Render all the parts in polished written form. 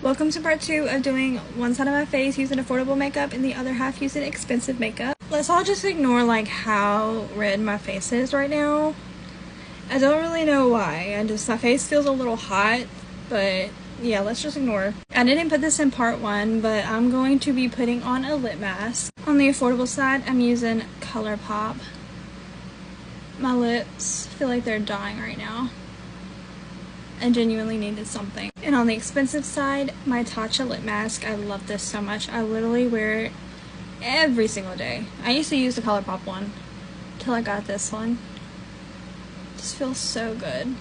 Welcome to part 2 of doing one side of my face using affordable makeup and the other half using expensive makeup. Let's all just ignore like how red my face is right now. I don't really know why. My face feels a little hot, but yeah, let's just ignore. I didn't put this in part 1, but I'm going to be putting on a lip mask. On the affordable side, I'm using ColourPop. My lips feel like they're dying right now. I genuinely needed something. And on the expensive side, my Tatcha lip mask. I love this so much. I literally wear it every single day. I used to use the ColourPop one till I got this one. It just feels so good.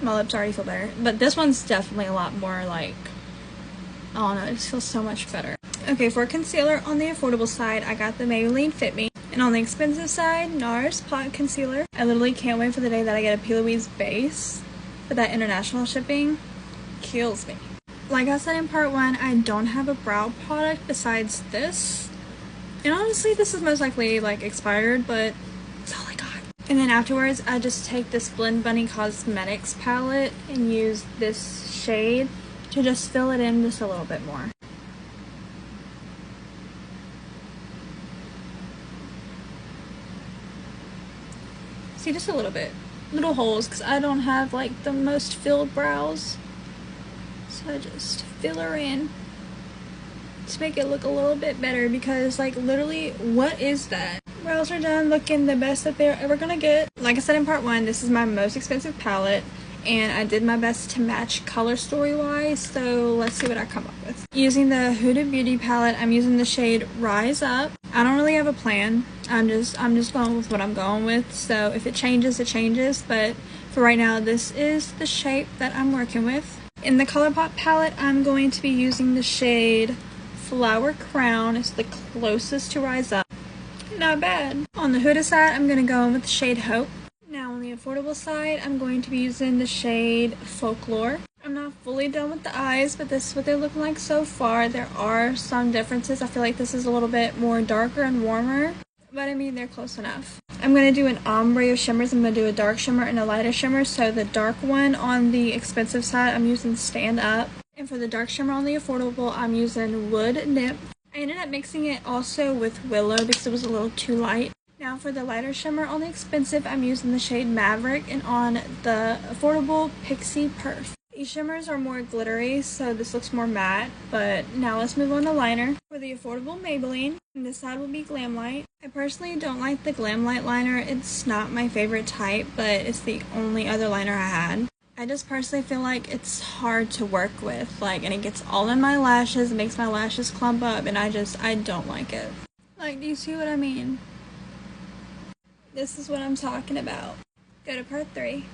My lips already feel better, but this one's definitely a lot more like, I don't know, it just feels so much better. Okay, for concealer on the affordable side, I got the Maybelline Fit Me. And on the expensive side, NARS Pot Concealer. I literally can't wait for the day that I get a P. Louise base, but that international shipping kills me. Like I said in part 1, I don't have a brow product besides this. And honestly, this is most likely like expired, but it's all I got. And then afterwards, I just take this Blend Bunny Cosmetics palette and use this shade to just fill it in just a little bit more. See, just a little bit. Little holes, because I don't have like the most filled brows. So I just fill her in to make it look a little bit better, because like literally, what is that? Brows are done looking the best that they're ever gonna get. Like I said in part 1, this is my most expensive palette, and I did my best to match color story wise, so let's see what I come up with. Using the Huda Beauty palette, I'm using the shade Rise Up. I don't really have a plan. I'm just going with what I'm going with, so if it changes, it changes, but for right now, this is the shape that I'm working with. In the ColourPop palette, I'm going to be using the shade Flower Crown. It's the closest to Rise Up. Not bad. On the Huda side, I'm going to go in with the shade Hope. Now on the affordable side, I'm going to be using the shade Folklore. I'm not fully done with the eyes, but this is what they're looking like so far. There are some differences. I feel like this is a little bit more darker and warmer, but I mean, they're close enough. I'm going to do an ombre of shimmers. I'm going to do a dark shimmer and a lighter shimmer. So the dark one on the expensive side, I'm using Stand Up. And for the dark shimmer on the affordable, I'm using Wood Nymph. I ended up mixing it also with Willow because it was a little too light. Now for the lighter shimmer on the expensive, I'm using the shade Maverick, and on the affordable, Pixie Perf. These shimmers are more glittery, so this looks more matte, but now let's move on to liner. For the affordable Maybelline, and this side will be Glamlite. I personally don't like the Glamlite liner. It's not my favorite type, but it's the only other liner I had. I just personally feel like it's hard to work with, and it gets all in my lashes, it makes my lashes clump up, and I don't like it. Like, do you see what I mean? This is what I'm talking about. Go to part 3.